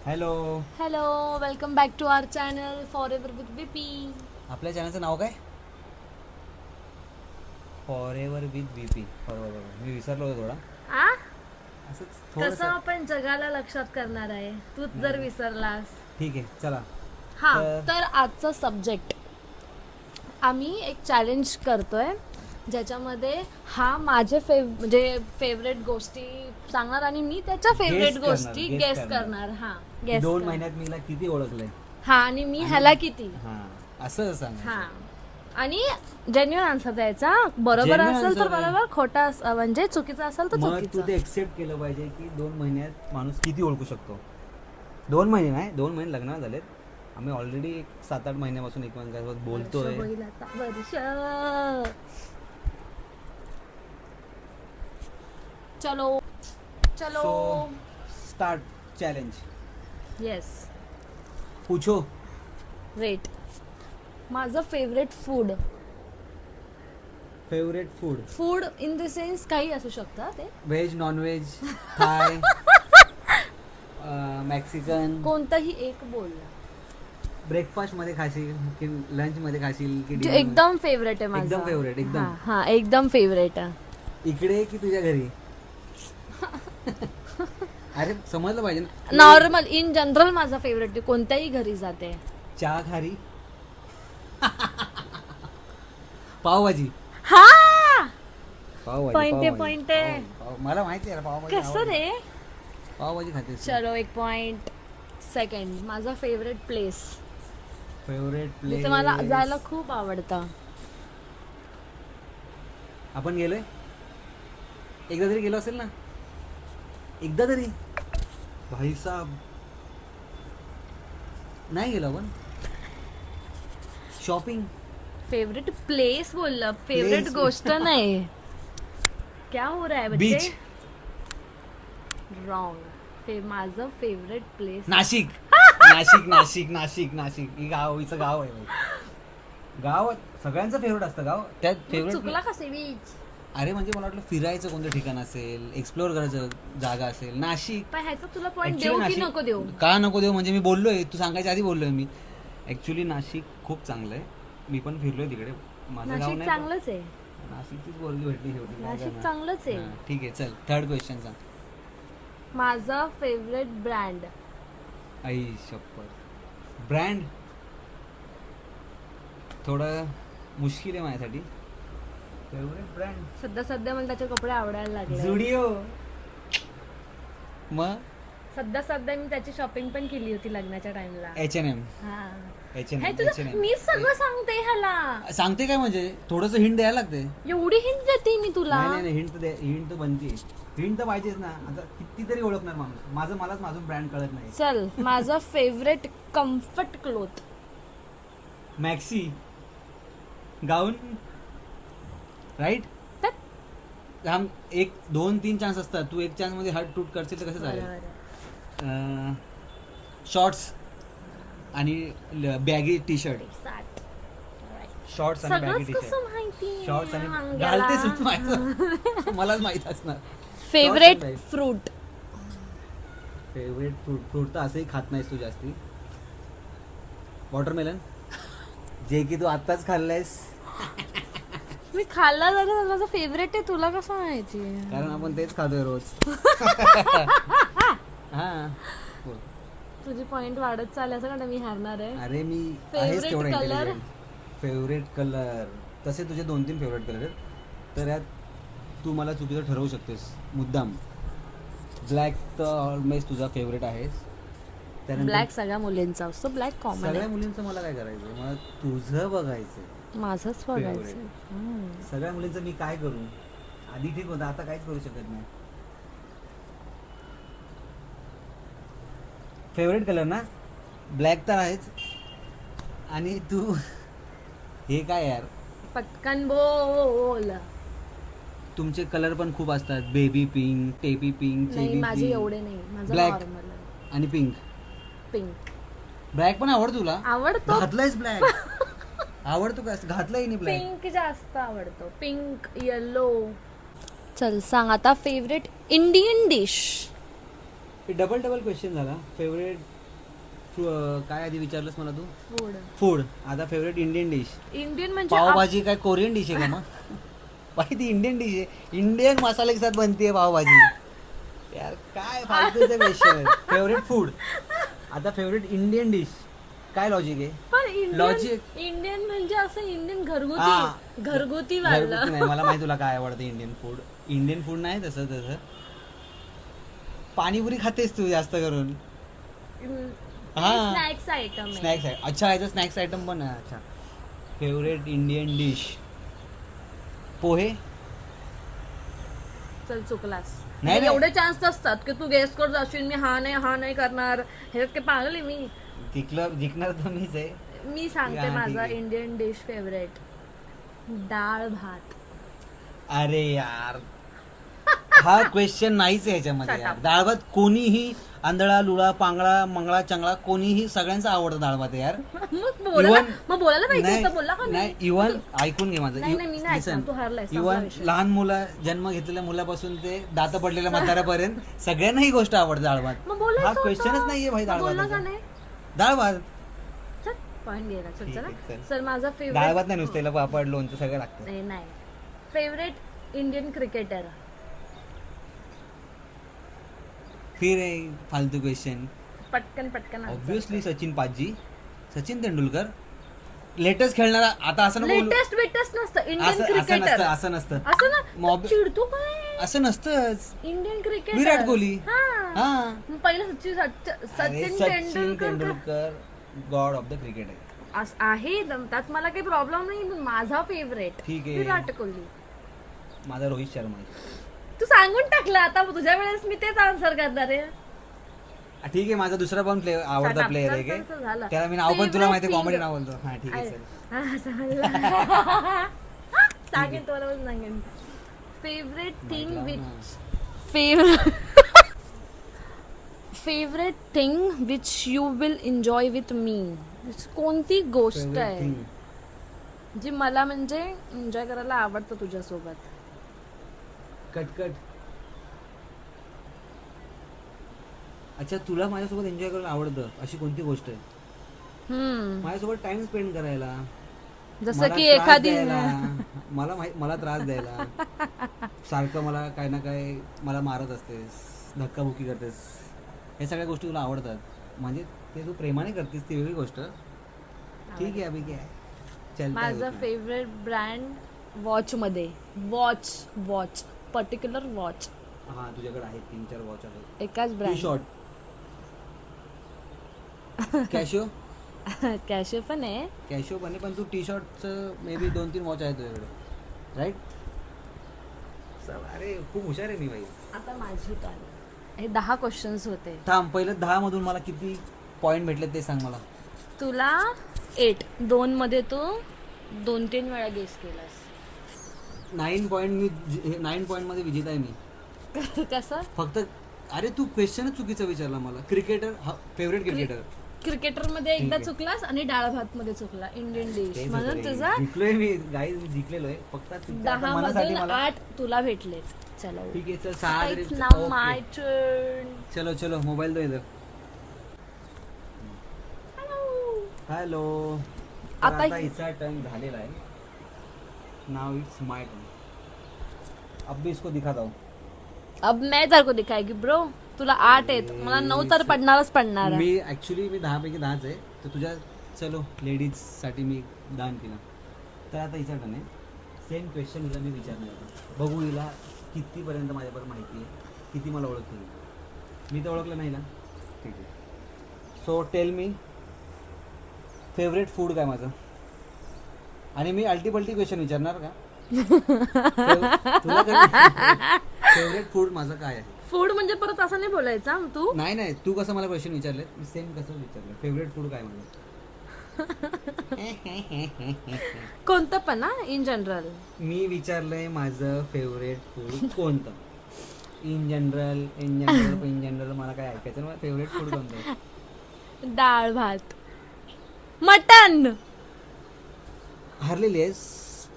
Hello. Hello, welcome back to our channel forever with BP. आपल्या चॅनलचं नाव काय? Forever with BP. बरोबर, मी विसरलो होतो थोडा. आ असंच कसं थोडंसं. आपण जगाला लक्षात करणार आहे, तूच जर विसरलास. ठीक आहे, चला. हा, तर आजचा सब्जेक्ट आम्ही एक चॅलेंज करतोय, ज्याच्यामध्ये हा माझे म्हणजे फेवरेट गोष्टी सांगणार आणि मी त्याच्या फेवरेट गोष्टी गेस करणार. हा, गेस 2 महिन्यात मीला किती ओळखलंय. हा, आणि मी ह्याला किती. असं सांग. हा, आणि जेन्युइन आन्सर द्यायचा. बरोबर असेल तर बरोबर, खोटा म्हणजे चुकीचा असेल तर मग चुकीचं. तू ते एक्सेप्ट केलं पाहिजे की 2 महिन्यात माणूस किती ओळखू शकतो. 2 महिने नाही, 2 महिने लग्नाला झालेत. आम्ही ऑलरेडी 7-8 महिन्यापासून एकमेकांसोबत बोलतोय. वर्ष. चलो चलो. So start challenge. येस. पूछो. वेट. माझं favourite food. Favourite food. Food in the sense काही असू शकतं ते. व्हेज, नॉनव्हेज, थाय, मॅक्सिकन. कोणतंही एक बोल. ब्रेकफास्ट मध्ये खाशील की लंच मध्ये खाशील की जे dinner मध्ये? एकदम फेवरेट आहे माझं. एकदम फेवरेट. एकदम हा, एकदम फेवरेट आहे. इकडे की तुझ्या घरी? अरे समजलं पाहिजे ना. नॉर्मल इन जनरल माझा फेवरेट, कोणत्याही घरी जाते. चहा खारी. पावभाजी. हा, पावभाजी. Point आहे, पावभाजी. point आहे. मला माहिती आहे पावभाजी. कसं रे. पावभाजी खाते. चलो, 1 पॉइंट. सेकंड, माझा फेवरेट प्लेस. Favourite place. तिथे मला जायला खूप आवडतं. आपण गेलोय एकदा तरी, गेलो असेल ना एकदा तरी. भाई साहब, नाही गेलो आपण. शॉपिंग. फेवरेट प्लेस बोललं, फेवरेट Place. गोष्ट नाही. क्या हो रहा है बच्चे? बीच. रॉंग. माझं फेवरेट प्लेस नाशिक. नाशिक नाशिक नाशिक नाशिक ही हिचं गाव आहे बाई. गाव सगळ्यांचं फेवरेट असतं गाव. त्यात फेवरेट. चुकला कसे बीच. अरे म्हणजे मला वाटलं फिरायचं कोणतं ठिकाण असेल, एक्सप्लोर करायचं जागा असेल. नाशिक. पण ह्याचा तुला पॉइंट Actually देऊ की नाशिक- नको देऊ? का नको देऊ म्हणजे मी बोललोय, तू सांगायच्या आधी बोललोय मी. ऍक्च्युली नाशिक खूप चांगलं आहे. मी पण फिरलोय तिकडे. माझं गाव नाशिक नाही चांगलंच आहे. पण नाशिकचीच बोलली भेटली शेवटी. काय नाशिक करणार? चांगलंच आहे. हां, ठीक आहे, चल थर्ड क्वेश्चन सांग. माझा फेवरेट ब्रँड. आई शपथ. ब्रँड थोडं मुश्किल आहे माझ्यासाठी. फेवरेट ब्रँड सध्या मला त्याचे कपडे आवडायला लागले. झुडिओ. मग सध्या मी त्याची शॉपिंग पण केली होती लग्नाच्या टाइमला. H&M. हा, H&M. हे तुझं मी सगळं सांगते ह्याला. सांगते काय म्हणजे थोडंसं हिंट द्यायला लागते. एवढी हिंट देते मी तुला. नाही हिंट तर बनते. हिंट तर पाहिजेच ना. आता कितीतरी ओळखणार माणूस. मलाच माझं ब्रँड कळत नाही. चल, माझा फेवरेट कम्फर्ट क्लोथ. मॅक्सी. गाऊन. राईट. हम 1 2 3 चान्स असतात. तू एक चान्स मध्ये हार्ट टूट करशील तर कसं चालेल. शॉर्ट्स आणि बॅगी टी शर्ट. शॉर्ट्स आणि बॅगी टी शर्ट. माहिती. शॉर्ट्स आणि घालतेस तू माझं. मलाच माहित असणार. Favourite fruit. फेवरेट फ्रूट तर असंही खात नाहीस तू जास्ती. वॉटरमेलन. जे की तू आत्ताच खाल्लंयस. मी खाल्ला जरा, माझा फेवरेट आहे. तुला कसं माहिती? कारण आपण तेच खातोय रोज. हा, तुझी पॉइंट वाढत चालले असं का मी हारणार आहे? अरे मी Favorite आहेच तेवढा color? इंटेलिजंट. फेवरेट कलर तसे तुझे 2-3 फेवरेट कलर आहेत. तर यात तू मला चुकीचं ठरवू शकतेस मुद्दाम. ब्लॅक तर ऑलमोस्ट तुझा फेवरेट आहेस. ब्लॅक सगळ्या मुलींचा असतो. ब्लॅक कॉमन सगळ्या आहे. मुलींचं मला काय करायचं, मला तुझं बघायचं. माझंच बघायचं. सगळ्या मुलींचं मी काय करू? आधी ठीक होतं, आता काहीच करू शकत नाही. फेवरेट कलर ना ब्लॅक तर आहेच. आणि तू हे काय यार, पटकन बोल. तुमचे कलर पण खूप असतात. बेबी पिंक, टेपी पिंक, नाही, चेबी माझे पिंक एवढे नाही. माझं Black. नॉर्मल आहे. आणि पिंक. पिंक ब्लॅक पण आवडतो तुला? आवडतो. घातलायस ब्लॅक? आवडतो का? घातलाय नाही ब्लॅक? पिंक जास्त आवडतो. Pink, yellow. चल सांग आता favourite Indian dish. Double question झाला. फेवरेट काय आधी विचारलंस मला तू? फूड. फूड. आता फेवरेट इंडियन डिश. इंडियन म्हणजे पावभाजी काय कोरियन डिश आहे का मग? भाई ती इंडियन डिश आहे. इंडियन मसाले के साथ बनती है पावभाजी. यार काय फालतूचे क्वेश्चन आहे. Favourite food. आता फेवरेट इंडियन डिश. काय लॉजिक आहे? पण इंडियन लॉजिक इंडियन म्हणजे असं इंडियन हा. घरगुती घरगुती वाढलं. नाही. मला माहिती तुला काय आवडतं इंडियन फूड. इंडियन फूड नाही तसं तसं. पाणीपुरी खातेस तू जास्त करून. हा. स्नॅक्स आयटम स्नॅक्स आहे. अच्छा ह्याचं स्नॅक्स आयटम पण आहे. अच्छा. Favourite Indian dish. पोहे. चल चुकलास. नाही, नाही. एवढे चान्स असतात की तू गेस कर जाशील मी हा नाही करणार. हे काय पागल आहे मी. जिंकणार तर मीच आहे. मी सांगते हा, ठीक माझा आहे. इंडियन डिश फेवरेट डाळ भात. अरे यार हा क्वेश्चन नाहीच आहे ह्याच्यामध्ये. Shut यार up. डाळ भात कोणीही आंधळा लुळा पांगळा मंगळा चंगळा कोणीही सगळ्यांचा आवडतं डाळ भात यार. मग बोलायला पाहिजे होतं, बोलला का नाही इव्हन ऐकून घे माझं. नाही, मी नाही ऐकणार. तू हारलायस, संपला इव्हन विषय. लहान मुलं जन्म घेतलेल्या मुलापासून ते दात पडलेल्या म्हाताऱ्यापर्यंत सगळ्यांना ही गोष्ट आवडते डाळ भात. मग बोलायचं हा होतं. क्वेश्चनच नाहीये भाई डाळ बोलला का भात. नाही? डाळ भात. चल पॉइंट गेला. चल ठीक चला. आहे, चल. सर माझा डाळ फेवरेट भात नाही नुसतं त्याला पापड लोणचं सगळं लागतं. नाही फेवरेट इंडियन क्रिकेटर. फिर आहे फालतू क्वेश्चन. पटकन answer ऑब्विसली कर. सचिन पाजी. सचिन तेंडुलकर लेटेस्ट खेळणारा. आता असं नको बोलू. लेटेस्ट नसतं इंडियन असं क्रिकेटर. नसतं. असं नसतं. असं ना मॉब- चिडतो काय असं नसतंच. Indian cricketer. विराट कोहली. हा हा. मग पहिलं अरे, Sachin Sachin Tendulkar Tendulkar god of the cricket आहे. आहे त्यात मला काही प्रॉब्लेम नाही. पण माझा फेवरेट ठीक आहे. विराट कोहली. माझा रोहित शर्मा आहे. तू सांगून टाकलं आता तुझ्या वेळेस मी तेच आन्सर करणार आहे. ठीक आहे. माझा दुसरा पण आवडता Shut up. प्लेअर आहे चल, चल, चल, झालं. काय त्याला मी नाव पण तुला Favorite माहिती thing. कॉमेडी नाव बोलतो. हा ठीक आहे चल. हा, सांगेन तुला पण सांगेन. Favourite thing which favourite thing which you will enjoy with me. कोणती गोष्ट Favorite आहे thing. जी मला म्हणजे एन्जॉय करायला आवडतं तुझ्यासोबत. कटकट. अच्छा तुला माझ्यासोबत एन्जॉय करायला आवडतं अशी कोणती गोष्ट आहे? माझ्यासोबत टाइम स्पेंड करायला. जसं मला की त्रास एखादी द्यायला. मला त्रास द्यायला. सारखं मला काय ना काय मला मारत असतेस, धक्काबुक्की करतेस. हे सगळ्या गोष्टी तुला आवडतात. म्हणजे ते तू प्रेमाने करतेस ती वेगळी गोष्ट. ठीक आहे अभि काय चल. माझा फेवरेट ब्रँड वॉच मध्ये वॉच पर्टिक्युलर वॉच. हा तुझ्याकडे आहेत 3-4 वॉच आहेत. एकाच T brand. Short. Casio. Cache पण आहे. कॅशिओ पण आहे पण तू टी शॉर्टचं मे बी 2-3 वॉच आहेत तुझ्याकडे राईट. अरे खूप हुशार आहे मी भाई. आता माझी टर्न. हे 10 क्वेश्चन्स होते. थांब पहिलं 10 मधून मला किती पॉइंट भेटले ते सांग मला. तुला 8. 2 मध्ये तू 2-3 वेळा गेस केलास. 9 पॉइंट मध्ये विजेता आहे मी. कसं? फक्त अरे तू क्वेश्चनच चुकीचा विचारला मला. Cricketer favourite cricketer. क्रिकेटर मध्ये एकदा ठीक आहे. चुकलास आणि डाळ भात मध्ये चुकला. इंडियन डिश म्हणून तुझा जिंकलोय मी गाईज. मी जिंकलेलो आहे फक्त 10 मनासाठी मधून मला. 8 तुला भेटलेत. चलो ठीक आहे चल 6 It's now my turn. चलो मोबाईल दो इधर. हॅलो. आता आता हिचा टर्न झालेला आहे. Now it's my turn. अब भी इसको दिखाता हूँ. अब मैं तेरे को दिखाएगी ब्रो. तुला 8 आहेत मला 9 तर पडणार. मी 10 पैकी 10च आहे. तर तुझ्या चलो लेडीज साठी मी दान केलं. तर आता हिचा टर्न आहे. सेम क्वेश्चन हिला मी विचारणार होता. बघू हिला कितीपर्यंत माझ्याबरोबर माहिती आहे, किती मला ओळखते. मी तर ओळखलं नाही ना. ठीक आहे. So tell me favourite food काय माझं. आणि मी अल्टीपल्टी क्वेश्चन विचारणार का? तुला फेवरेट फूड माझं काय आहे? फूड म्हणजे परत असं नाही बोलायचा तू. नाही तू कसं मला क्वेश्चन विचारले मी सेम कसं विचारलं. फेवरेट फूड काय माझं. कोणतं पण ना इन जनरल. मी विचारलंय माझं फेवरेट फूड कोणतं. इन जनरल मला काय ऐकायचं. मला फेवरेट फूड कोणतं आहे? डाळ भात मटन. हारलेली आहेस.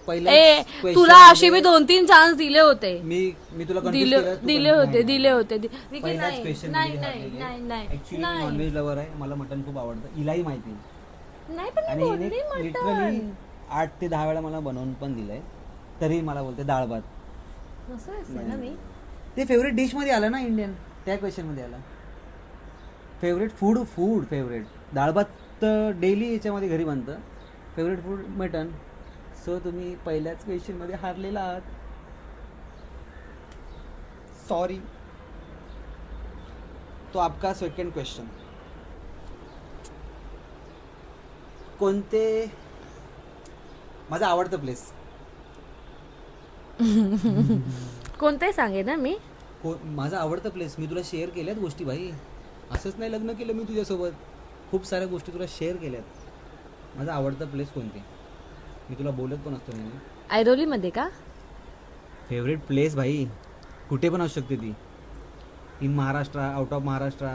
पहिल्या तुला असे मी 2-3 चान्स दिले होते. मी तुला confuse केलं, तू दिले confuse होते नाही. दिले होते विकी, पहिल्याच नाही question नाही मध्ये नाही हारलेली. नाही नाही Actually मी नाही नॉनव्हेज लवर आहे, मला मटन खूप आवडतं, हिलाही माहिती आहे. नाही, पण मी आणि बोलली लिटरली मटण. 8 ते 10 वेळा मला बनवून पण दिलंय, तरी मला बोलते डाळ भात. असं असते ना मी. ते फेवरेट डिश मध्ये आलं ना इंडियन, त्या क्वेश्चन मध्ये आलं. फेवरेट फूड फेवरेट डाळ भात तर डेली याच्यामध्ये घरी बनतं. Favourite food mutton. सो तुम्ही पहिल्याच क्वेश्चन मध्ये हारलेला आहात. सॉरी. तो आपका सेकंड क्वेश्चन. कोणते माझा आवडतं प्लेस? कोणताही सांगे ना मी. माझा आवडतं प्लेस मी तुला शेअर केल्यात गोष्टी भाई. असंच नाही लग्न केलं मी तुझ्यासोबत, खूप साऱ्या गोष्टी तुला शेअर केल्यात. माझा आवडतं प्लेस कोणते मी तुला बोलत पण असतो. मी ऐरोली मध्ये का? फेवरेट प्लेस भाई कुठे पण असू शकते ती, in Maharashtra, out of Maharashtra.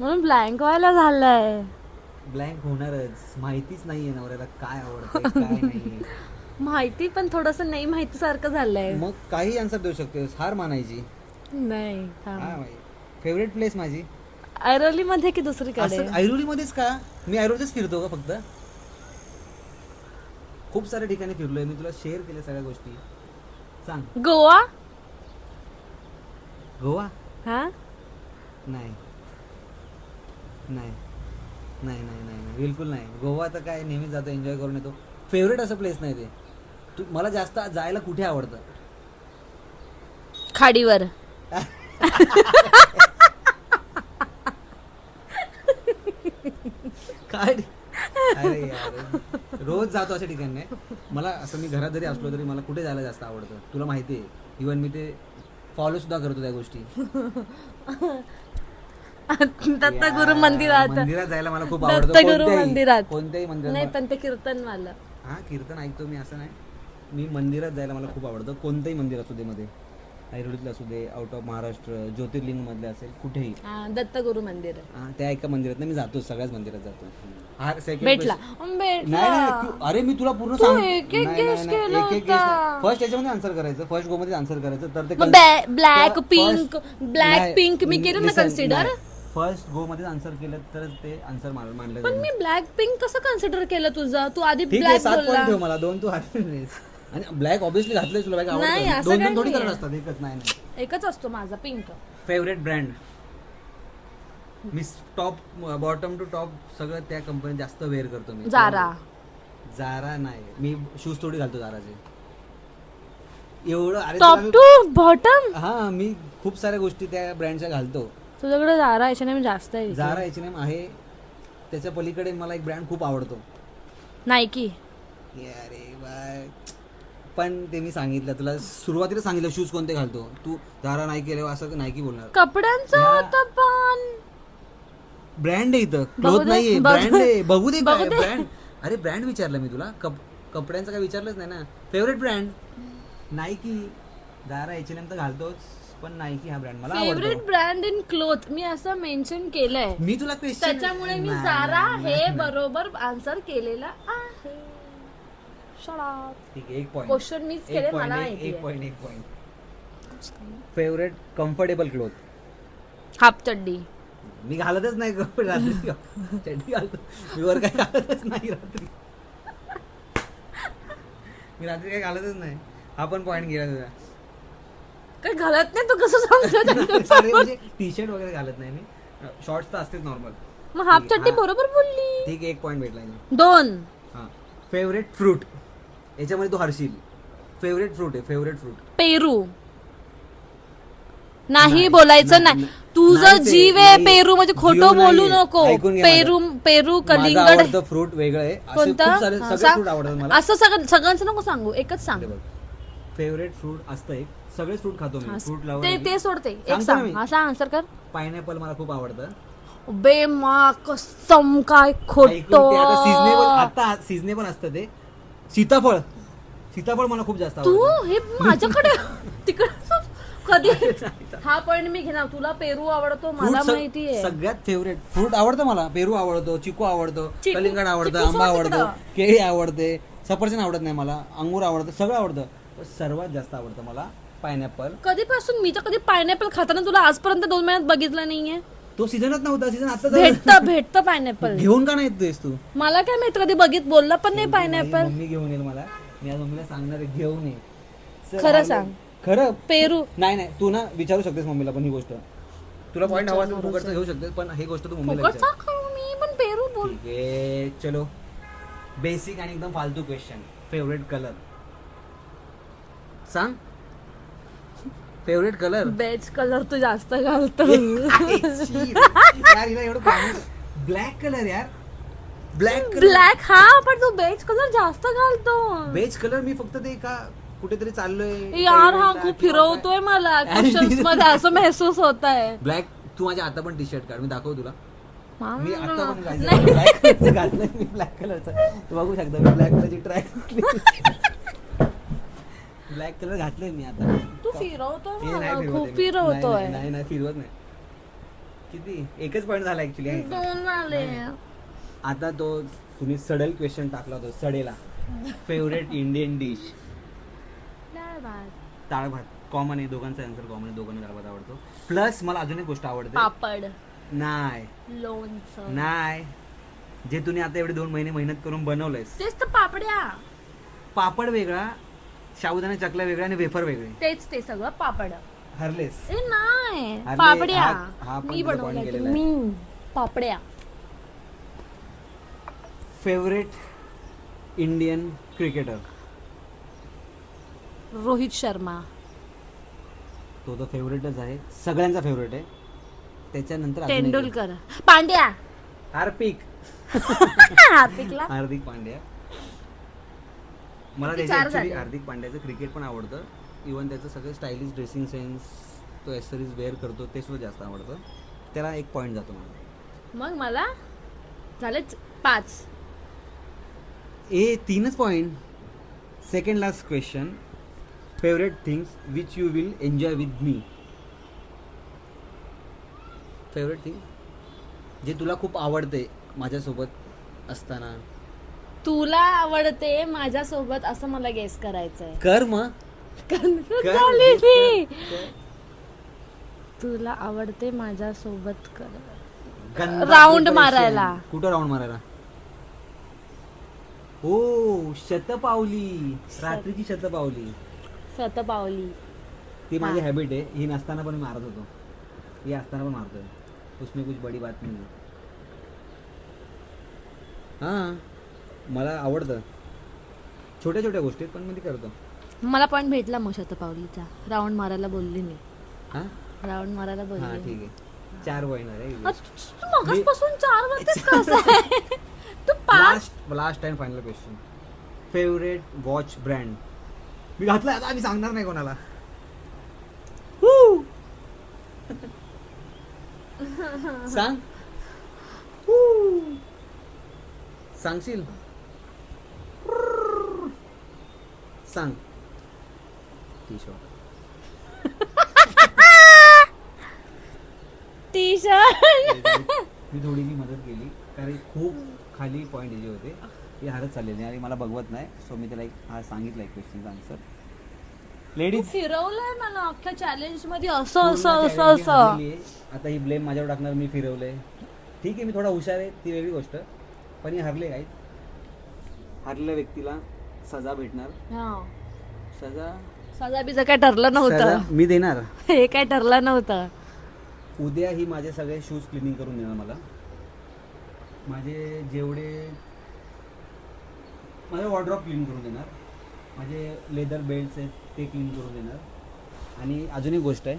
म्हणून ब्लँक व्हायला झालंय. ब्लँक होणारच, माहितीच नाहीये नवऱ्याला काय आवडतं काय नाही. माहिती पण थोडस नाही माहिती सारखं झालंय. मग काही आन्सर देऊ शकतेस, हार मानायची. नाही हा भाई फेवरेट प्लेस माझी ऐरोली मध्ये की दुसरीकडे? असं ऐरोलीमध्येच का? मी ऐरोलीतच फिरतो का फक्त? खूप साऱ्या ठिकाणी फिरलोय मी, तुला शेअर केल्या सगळ्या गोष्टी. सांग. गोवा? गोवा? हा नाही नाही नाही नाही नाही बिलकुल नाही. गोवा तर काय नेहमीच जातो, एन्जॉय करून येतो. फेवरेट असं प्लेस नाही ते. तू मला जास्त जायला कुठे आवडतं? खाडीवर. काय अरे यार, रोज जातो अशा ठिकाणी नाही. मला असं मी घरात जरी असलो तरी मला कुठे जायला जास्त आवडतं तुला माहिती आहे. इव्हन मी ते फॉलो सुद्धा करतो त्या गोष्टी. दत्तगुरु मंदिरात. मंदिरात जायला मला खूप आवडतं. दत्तगुरु मंदिरात. कोणत्याही मंदिरात. नाही पण ते कीर्तन मला. हा कीर्तन ऐकतो मी, असं नाही. मी मंदिरात जायला मला खूप आवडतं. कोणतंही मंदिर असू दे, मध्ये ऐरोलीतलं असू दे, आउट ऑफ महाराष्ट्र, ज्योतिर्लिंग मधले असेल, कुठेही. दत्तगुरु मंदिर. त्या एका मंदिरात मी जातो, सगळ्याच मंदिरात जातो. हा सेकंड भेटला नाही. अरे मी तुला पूर्ण तू एक-एक guess केला होता. फर्स्ट याच्यामध्ये आन्सर करायचं, फर्स्ट गो मध्ये आन्सर करायचं, तर ते ब्लॅक पिंक मी केलं ना कन्सिडर. फर्स्ट गो मध्ये आन्सर केलं तर ते आन्सर मानलं पण जाईल. मी ब्लॅक पिंक कसं कन्सिडर केलं तुझं? तू आधी ठीक आहे, ब्लॅक 7 बोलला. पॉईंट ठेव मला, 2 तू हारलेस. आणि ब्लॅक ऑब्विसली घातलंय तुला, ब्लॅक नाही, आवडतं. असं 2 काही थोडी नाहीये. करत असतात, एकच. नाही एकच असतो माझा पिंक. फेवरेट ब्रँड मी टॉप बॉटम टू टॉप सगळं त्या कंपनी जास्त वेअर करतो मी. जारा नाही, मी शूज थोडी घालतो जाराचे. एवढं अरे टॉप टू बॉटम. हा मी खूप साऱ्या गोष्टी त्या ब्रँडच्या घालतो. तुझ्याकडे जारा H&M जास्त आहे. जारा H&M आहे, त्याच्या पलीकडे मला एक ब्रँड खूप आवडतो, नायकी. अरे बाय. पण ते मी सांगितलं तुला, सुरुवातीला सांगितलं शूज कोणते घालतो. तू जारा नाही केलं असं नायकी बोलणार. कपड्यांचं होतं पण ब्रँड आहे इथं, बघू क्लोथ दे, नाहीये, बघू ब्रँड आहे. बघू दे बघू काय दे. ब्रँड. अरे ब्रँड विचारलं मी तुला, कपड्यांचं काय विचारलंच नाही ना. Favourite brand Nike. Zara H&M तर घालतोच, पण नायकी हा ब्रँड मला फेवरेट आवडतो. ब्रँड इन क्लोथ मी असं मेन्शन केलंय, मी तुला क्वेश्चन, त्याच्यामुळे मी जारा हे बरोबर आन्सर केलेला आहे. Shut up. ठीक आहे, 1 पॉईंट. क्वेश्चन मीच केले, मला माहिती एक आहे. Point. Favourite comfortable cloth? Half चड्डी. मी घालतच नाही रात्री. चड्डी घालतो मी, वर काय घालतच नाही रात्री. मी रात्री काय घालतच नाही. हा पण पॉईंट गेला तुझा. काय घालत नाही तू, कसं सांगतो? म्हणजे टी शर्ट वगैरे घालत नाही मी, शॉर्ट्स तर असतेच नॉर्मल. मग हाफ चड्डी बरोबर बोलली. ठीक आहे, 1 पॉईंट भेटला. 2. हा फेवरेट फ्रूट, याच्यामध्ये तू हरशील. फेवरेट फ्रूट आहे, फेवरेट फ्रूट. पेरू. नाही नाही, बोलायचं नाही, नाही. नाही. तुझं नाही ते, जीव आहे नाही. पेरू मध्ये, जीव खोटं बोलू नाहीये. नको. ऐकून घ्या पेरू माझं कलिंगड. आवडतं फ्रूट वेगळं आहे. असे खूप कोणतं? सारे हा, सगळे फ्रूट आवडतात मला. असं सगळ्यांचं नको सांगू, एकच सांग. फेवरेट फ्रूट असतं एक, सगळेच फ्रूट खातो मी, फ्रूट ते लावून. ते सोडते, एक सांगतो सांग. ना मी. हा सांग, आन्सर कर. पायनॅपल मला खूप आवडतं. बे मा कसम काय ऐकून खोट. ते आता सिजनेबल, आता सिजनेबल असतं ते. सीताफळ, सीताफळ मला खूप जास्त तू आवडतं. हे माझ्याकडे तिकडे कधी. हा पॉइंट मी घेणार. तुला पेरू आवडतो मला Fruit माहिती आहे. सगळ्यात फेवरेट फ्रूट आवडतं मला. पेरू आवडतो, चिकू आवडतो, चिकू- कलिंगड आवडतं, चिकू आंबा सोड आवडतो, तिकडं. केळी आवडते, सफरचंद आवडत नाही मला, अंगूर आवडतं, सगळं आवडतं, पण सर्वात जास्त आवडतं मला पायनॅपल. कधीपासून? मी तर कधी पायनॅपल खाताना तुला आजपर्यंत 2 महिन्यात बघितलं नाहीये. तो सीझनच नव्हता, सीझन आता भेटतं पायनॅपल. घेऊन का नाही येतोयस तू? मला काय माहित, कधी बोलला पण नाही पायनॅपल. मम्मी घेऊन येईल मला, मी आज मम्मीला सांगणार आहे घेऊन ये. चल, खरं सांग. खरं पेरू. नाही तू ना विचारू शकतेस मम्मीला पण ही गोष्ट. तुला पॉईंट हवा असेल फुकटचं घेऊ शकतेस, पण ही गोष्ट तू मम्मीला विचार. फुकटचा खाऊ मी पण पेरू बोल. ठीक आहे चलो. बेसिक आणि एकदम फालतू क्वेश्चन. फेवरेट कलर सांग. Favourite colour. बेज कलर तू जास्त घालतो. यार हिला एवढं ब्लॅक कलर यार. ब्लॅक हा, पण तू बेज कलर जास्त घालतो. बेज कलर मी फक्त ते का कुठेतरी चाललोय यार हा खूप फिरवतोय मला क्वेश्चन्स मध्ये, असं महसूस होत आहे. ब्लॅक. तू माझ्या आता पण टी शर्ट काढ, मी दाखव तुला. मी आता पण नाही. ब्लॅक कलरचं घातलंय मी, ब्लॅक कलरचं तू बघू शकता. मी ब्लॅक कलरची ट्रॅक ब्लॅक कलर घातलंय मी आता. तू फिरवतोय हे नाही मला, फिरवत खूप आहे मी. फिरवतोय. नाही फिरवत नाही. किती एकच पॉईंट झाला ऍक्च्युली. 2 आले. आता तो तुम्ही सडेल क्वेश्चन टाकला होता, सडेला. Favourite Indian dish. डाळ भात. कॉमन आहे, दोघांचा आन्सर कॉमन आहे, दोघांना डाळ भात आवडतो. प्लस मला अजून एक गोष्ट आवडते. पापड. नाही लोणचं. नाही, जे तुम्ही आता एवढे 2 महिने मेहनत करून बनवलंयस. तेच तर पापड्या. पापड वेगळा, साबुदाणा चकल्या वेगळा आणि वेफर वेगळे. तेच ते सगळं पापड. हरलेस. ए नाही, हरले, पापड्या. हा पण मी तुझा point बनवलंय गेलेला आहे. मी पापड्या. Favourite Indian cricketer. Rohit Sharma. तो तर फेवरेटच आहे, सगळ्यांचा फेवरेट आहे. त्याच्यानंतर अजून एक आहे. तेंडुलकर. पांड्या. हार्दिक. हार्दिकला. हार्दिक पांड्या. मला किती त्याचं 4 ऍक्च्युली झाले? हार्दिक पांड्याचं क्रिकेट पण आवडतं. इव्हन त्याचं सगळं स्टायलिश ड्रेसिंग सेन्स, तो ॲक्सेसरीज वेअर करतो ते सुद्धा जास्त आवडतं. त्याला 1 पॉईंट जातो मला. मग मला झाले 5. 3च point. Second last question. Favourite things which you will enjoy with me. Favourite thing जे तुला खूप आवडते माझ्यासोबत असताना. तुला आवडते माझ्यासोबत असं मला गेस करायचंय. कर मग. Confuse कर, झाली guess ती. कर. तुला आवडते माझ्यासोबत गंदा राऊंड preparation. मारायला. कुठं राऊंड मारायला? हो, शतपावली. रात्रीची शतपावली. शतपावली. ती माझी हा. हॅबिट आहे. ही नसताना पण मी मारत होतो, ही असताना पण मारतोय. उसमें कुछ बडी बात नाही. हां, मला आवडतं छोट्या छोट्या गोष्टी, पण मी ती करतो. मला पॉइंट भेटला मग शतपावलीचा. राऊंड मारायला बोलली मी. हां राऊंड मारायला हां बोलली. ठीक आहे. 4 पॉईंट अ, आहे. तू मगाचपासून 4 वरतीच कसं आहे? तू 5. Last and final question. Favourite watch brand. मी घातलाय आता, मी सांगणार नाही कोणाला. सांग. सांगशील? सांग. T shirt. T shirt. मी थोडीशी मदत केली, कारण खूप खाली पॉईंट जे होते ते हारत चाललेले आणि मला बघवत नाही. सो मी त्याला हा सांगितलं एक क्वेश्चनचा आन्सर. तू लेडीज फिरवलंय मला अख्ख्या चॅलेंज मध्ये असं असं असं असं. आता ही ब्लेम माझ्यावर टाकणार, मी फिरवलंय. ठीक आहे, मी थोडा हुशार आहे, ती वेगळी गोष्ट, पण ही हरले काय. हरलेल्या व्यक्तीला सजा भेटणार. हा. सजा सजा बिजा काय ठरलं नव्हतं. मी देणार. हे काय ठरलं नव्हतं. उद्या ही माझे सगळे शूज क्लिनिंग करून देणार मला. माझे जेवढे माझे वॉर्डरॉप क्लीन करून देणार. माझे लेदर बेल्ट्स आहेत ते क्लीन करून देणार. आणि अजून एक गोष्ट आहे,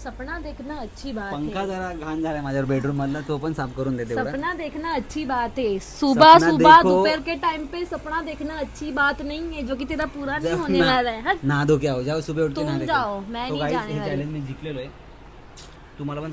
सपना देखना अच्छी बात पंखा है. जरा घाण झालाय माझ्या बेडरूम मधला, तो पण साफ करून देते. सपना देखना अच्छी बात है. सुबह सपना सुबह देखो. दोपहर के टाइम पे सपना देखना अच्छी बात नहीं है, जो कि तेरा पूरा नहीं होने वाला है. हट. ना दो क्या हो जाओ, सुबह उठ के तुम नहा लेते. जाओ, मैं तो नहीं guys, जाने हे वाली. चॅलेंज मी जिंकलेलो आहे. तुम्हाला पण